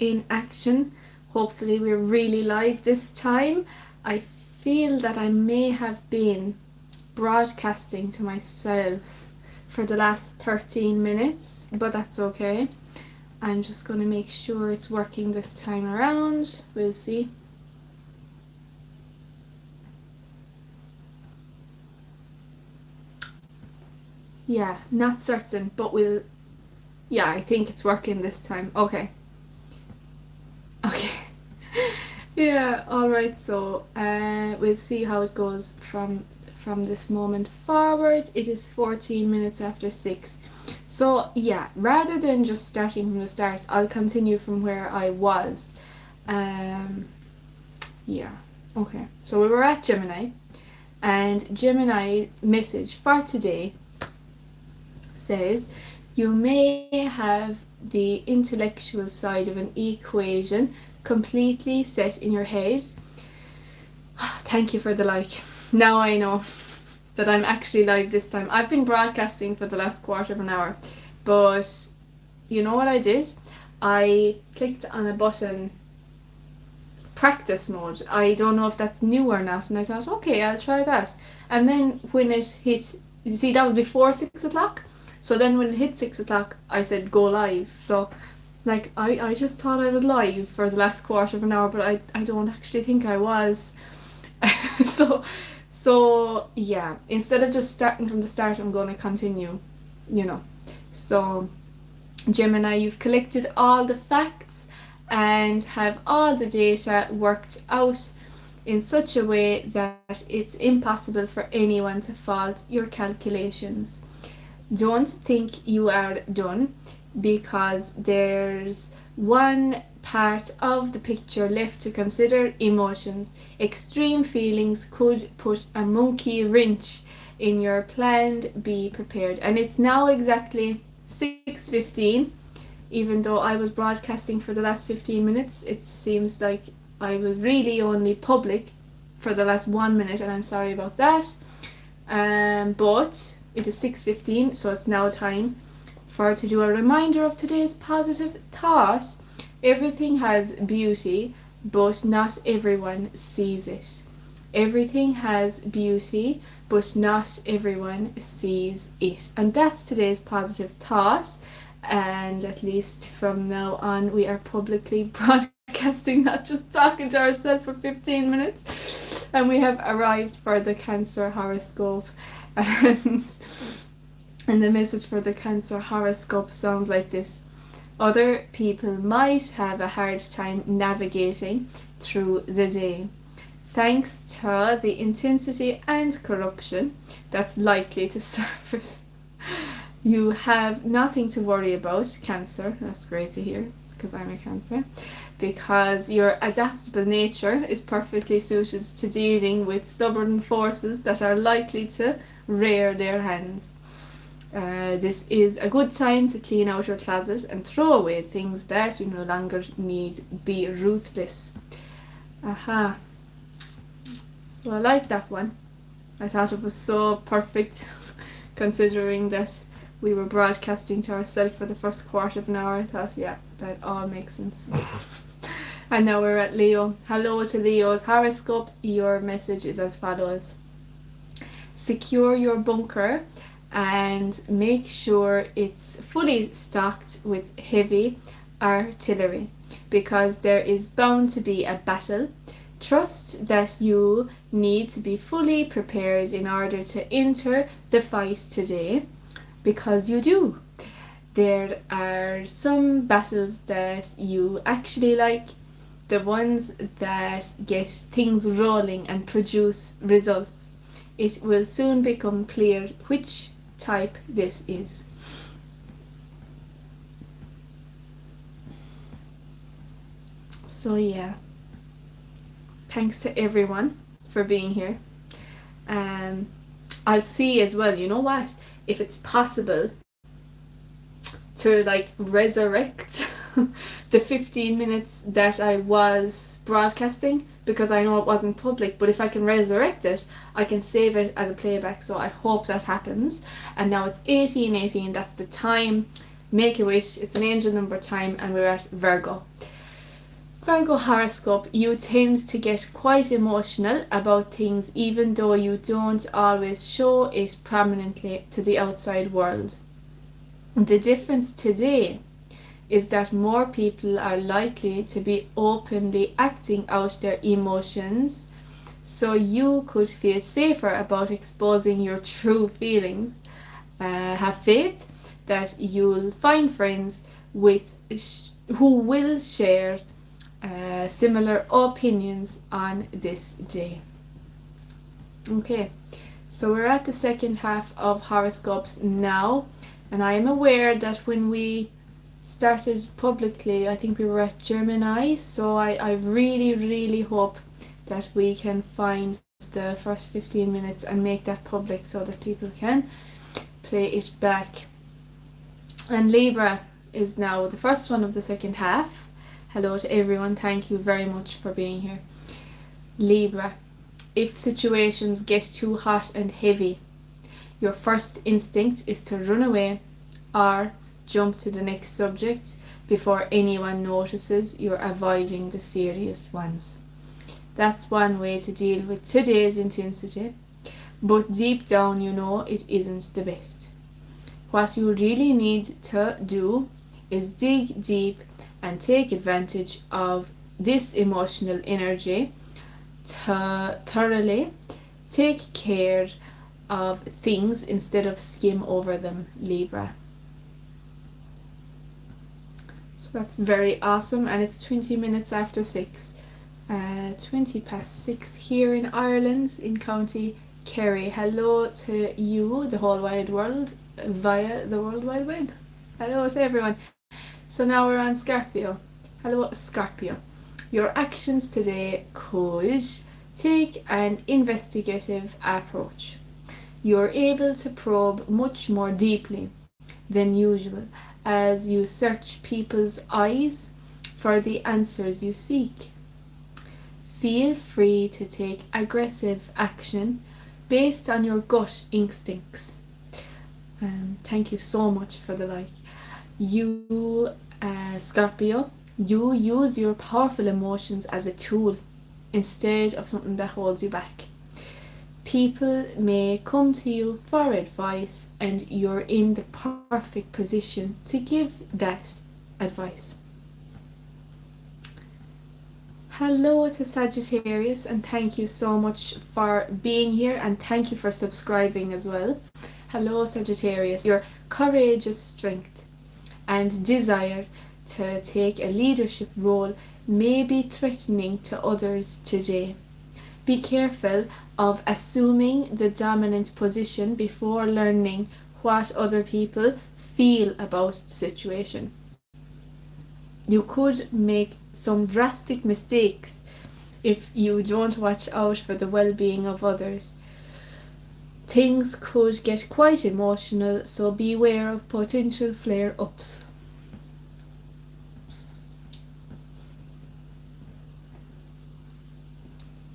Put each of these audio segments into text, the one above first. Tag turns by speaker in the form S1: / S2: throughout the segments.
S1: in action. Hopefully we're really live this time. I feel that I may have been broadcasting to myself for the last 13 minutes, but that's okay. I'm just going to make sure it's working this time around. We'll see. Yeah, not certain, but yeah, I think it's working this time. Okay. Yeah, alright, so we'll see how it goes from this moment forward. It is 14 minutes after 6. So yeah, rather than just starting from the start, I'll continue from where I was. Yeah, okay. So we were at Gemini, and Gemini message for today says, you may have the intellectual side of an equation completely set in your head. Thank you for the like. Now I know that I'm actually live this time. I've been broadcasting for the last quarter of an hour, but you know what I did? I clicked on a button, practice mode. I don't know if that's new or not, and I thought, okay, I'll try that. And then when it hit, you see, that was before 6 o'clock. So then when it hit 6 o'clock, I said go live. So like I just thought I was live for the last quarter of an hour, but I don't actually think I was. so yeah, instead of just starting from the start, I'm going to continue, So Gemini, you've collected all the facts and have all the data worked out in such a way that it's impossible for anyone to fault your calculations. Don't think you are done, because there's one part of the picture left to consider: emotions. Extreme feelings could put a monkey wrench in your planned. Be prepared. And it's now exactly 6:15. Even though I was broadcasting for the last 15 minutes, it seems like I was really only public for the last 1 minute, and I'm sorry about that. But it is 6:15, so it's now time to do a reminder of today's positive thought. Everything has beauty, but not everyone sees it. Everything has beauty, but not everyone sees it. And that's today's positive thought. And at least from now on, we are publicly broadcasting, not just talking to ourselves for 15 minutes. And we have arrived for the Cancer horoscope. And the message for the Cancer horoscope sounds like this. Other people might have a hard time navigating through the day, thanks to the intensity and corruption that's likely to surface. You have nothing to worry about, Cancer. That's great to hear, because I'm a Cancer. Because your adaptable nature is perfectly suited to dealing with stubborn forces that are likely to rear their hands. This is a good time to clean out your closet and throw away things that you no longer need. Be ruthless. Aha. So I like that one. I thought it was so perfect considering that we were broadcasting to ourselves for the first quarter of an hour. I thought, yeah, that all makes sense. And now we're at Leo. Hello to Leo's horoscope. Your message is as follows. Secure your bunker and make sure it's fully stocked with heavy artillery, because there is bound to be a battle. Trust that you need to be fully prepared in order to enter the fight today, because you do. There are some battles that you actually like, the ones that get things rolling and produce results. It will soon become clear which type this is. So yeah, thanks to everyone for being here. I'll see as well, you know what, if it's possible to like resurrect the 15 minutes that I was broadcasting, because I know it wasn't public, but if I can resurrect it, I can save it as a playback, so I hope that happens. And now it's 18:18, that's the time. Make a wish, it's an angel number time, and we're at Virgo. Virgo horoscope, you tend to get quite emotional about things even though you don't always show it prominently to the outside world. The difference today is that more people are likely to be openly acting out their emotions, so you could feel safer about exposing your true feelings. Have faith that you'll find friends who will share similar opinions on this day. Okay, so we're at the second half of horoscopes now, and I am aware that when we started publicly, I think we were at Gemini, so I really hope that we can find the first 15 minutes and make that public so that people can play it back. And Libra is now the first one of the second half. Hello to everyone, thank you very much for being here. Libra, if situations get too hot and heavy, your first instinct is to run away or jump to the next subject before anyone notices you're avoiding the serious ones. That's one way to deal with today's intensity, but deep down you know it isn't the best. What you really need to do is dig deep and take advantage of this emotional energy to thoroughly take care of things instead of skim over them, Libra. So that's very awesome, and it's 20 minutes after 6. 20 past 6 here in Ireland, in County Kerry. Hello to you, the whole wide world, via the World Wide Web. Hello to everyone. So now we're on Scorpio. Hello Scorpio. Your actions today could take an investigative approach. You're able to probe much more deeply than usual as you search people's eyes for the answers you seek. Feel free to take aggressive action based on your gut instincts. Thank you so much for the like. You, Scorpio, you use your powerful emotions as a tool instead of something that holds you back. People may come to you for advice, and you're in the perfect position to give that advice. Hello to Sagittarius, and thank you so much for being here, and thank you for subscribing as well. Hello Sagittarius, your courageous strength and desire to take a leadership role may be threatening to others today. Be careful of assuming the dominant position before learning what other people feel about the situation. You could make some drastic mistakes if you don't watch out for the well-being of others. Things could get quite emotional, so beware of potential flare-ups.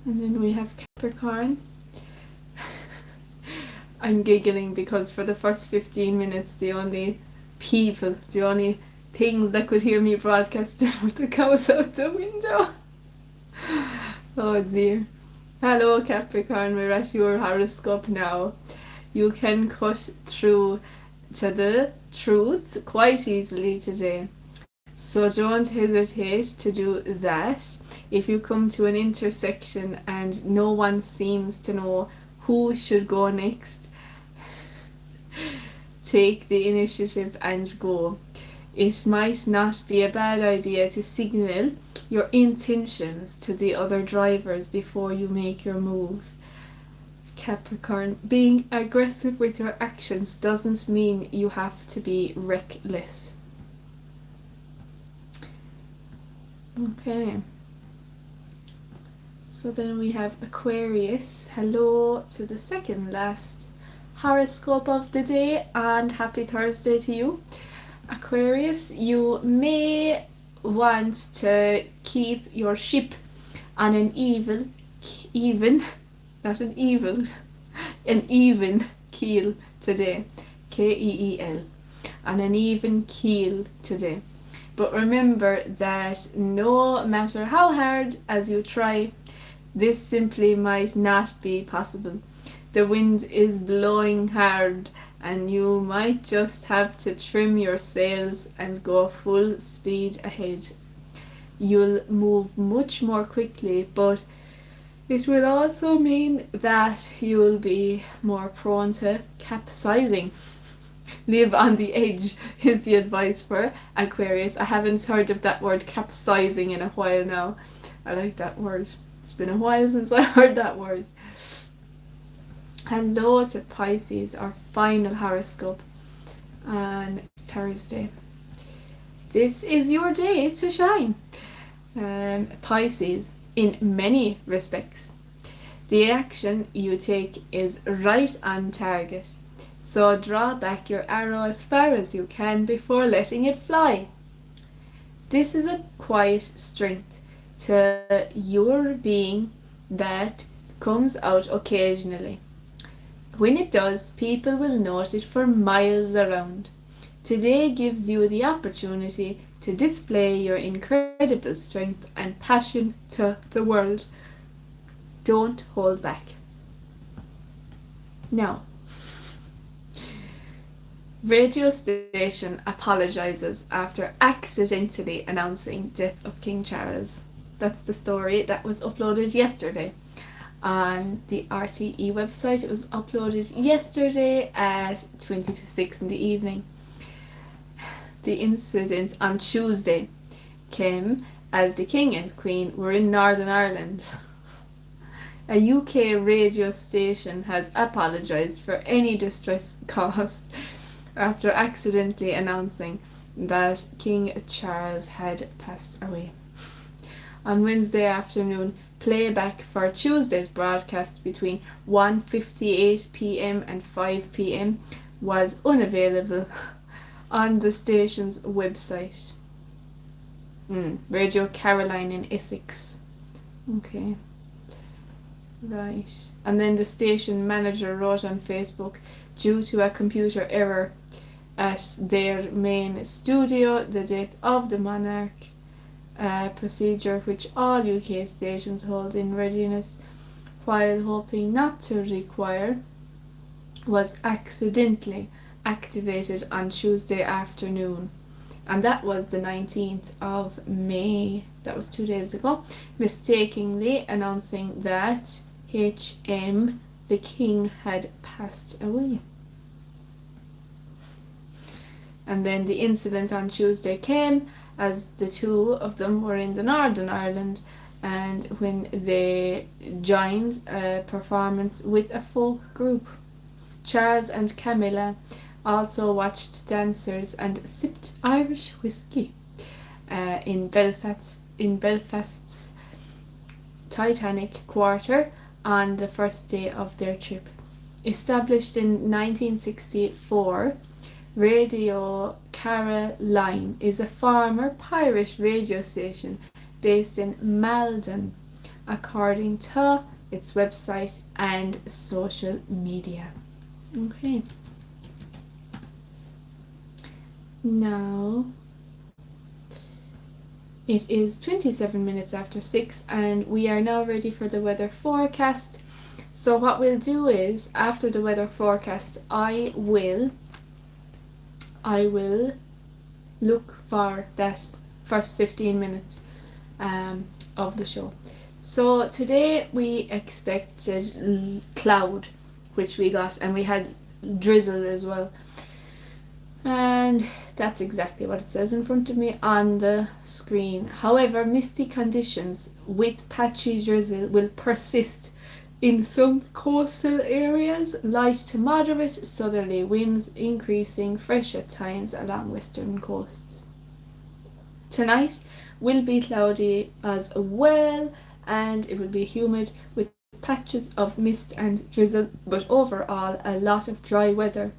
S1: And then we have Capricorn. I'm giggling because for the first 15 minutes the only things that could hear me broadcasting were the cows out the window. Oh dear. Hello Capricorn, we're at your horoscope now. You can cut through to the truth quite easily today. So don't hesitate to do that. If you come to an intersection and no one seems to know who should go next, take the initiative and go. It might not be a bad idea to signal your intentions to the other drivers before you make your move. Capricorn, being aggressive with your actions doesn't mean you have to be reckless. Okay. So then we have Aquarius. Hello to the second last horoscope of the day, and happy Thursday to you. Aquarius, you may want to keep your ship on an even keel today. Keel. On an even keel today. But remember that no matter how hard as you try, this simply might not be possible. The wind is blowing hard, and you might just have to trim your sails and go full speed ahead. You'll move much more quickly, but it will also mean that you'll be more prone to capsizing. Live on the edge is the advice for Aquarius. I haven't heard of that word capsizing in a while now. I like that word. It's been a while since I heard that word. Hello to Pisces, our final horoscope on Thursday. This is your day to shine. Pisces, in many respects. The action you take is right on target, so draw back your arrow as far as you can before letting it fly. This is a quiet strength to your being that comes out occasionally. When it does, people will note it for miles around. Today gives you the opportunity to display your incredible strength and passion to the world. Don't hold back. Now, radio station apologises after accidentally announcing death of King Charles. That's the story that was uploaded yesterday on the RTE website. It was uploaded yesterday at 20 to 6 in the evening. The incident on Tuesday came as the King and Queen were in Northern Ireland. A UK radio station has apologised for any distress caused after accidentally announcing that King Charles had passed away. On Wednesday afternoon, playback for Tuesday's broadcast between 1:58 p.m. and 5 p.m. was unavailable on the station's website. Radio Caroline in Essex. Okay. Right. And then the station manager wrote on Facebook, due to a computer error at their main studio, the death of the monarch, a procedure which all UK stations hold in readiness while hoping not to require, was accidentally activated on Tuesday afternoon, and that was the 19th of May. That was 2 days ago, mistakenly announcing that HM the King had passed away. And then the incident on Tuesday came as the two of them were in the Northern Ireland, and when they joined a performance with a folk group. Charles and Camilla also watched dancers and sipped Irish whiskey in Belfast's Titanic Quarter on the first day of their trip. Established in 1964, Radio Caroline is a former pirate radio station based in Malden, according to its website and social media. Okay. Now, it is 27 minutes after 6 and we are now ready for the weather forecast. So what we'll do is, after the weather forecast, I will look for that first 15 minutes of the show. So today we expected cloud, which we got, and we had drizzle as well. And that's exactly what it says in front of me on the screen. However, misty conditions with patchy drizzle will persist in some coastal areas, light to moderate southerly winds increasing fresh at times along western coasts. Tonight will be cloudy as well, and it will be humid with patches of mist and drizzle, but overall a lot of dry weather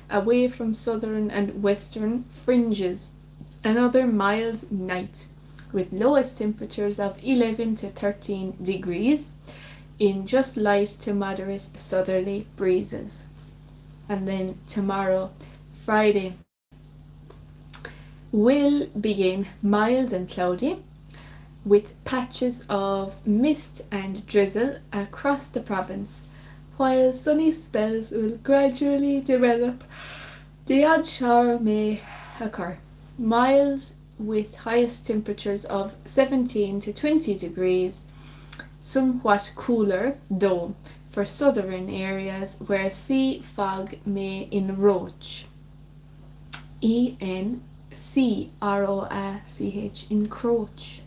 S1: away from southern and western fringes. Another mild night with lowest temperatures of 11 to 13 degrees in just light to moderate southerly breezes. And then tomorrow, Friday, will begin mild and cloudy, with patches of mist and drizzle across the province, while sunny spells will gradually develop. The odd shower may occur. Mild with highest temperatures of 17 to 20 degrees, somewhat cooler though for southern areas where sea fog may encroach. encroach, encroach.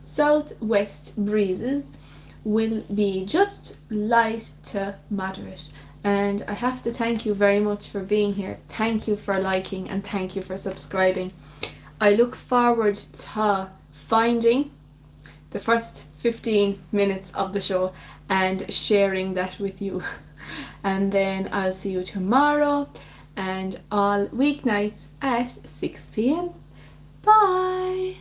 S1: Southwest breezes will be just light to moderate. And I have to thank you very much for being here. Thank you for liking and thank you for subscribing. I look forward to finding the first 15 minutes of the show and sharing that with you. And then I'll see you tomorrow and all weeknights at 6 p.m. Bye!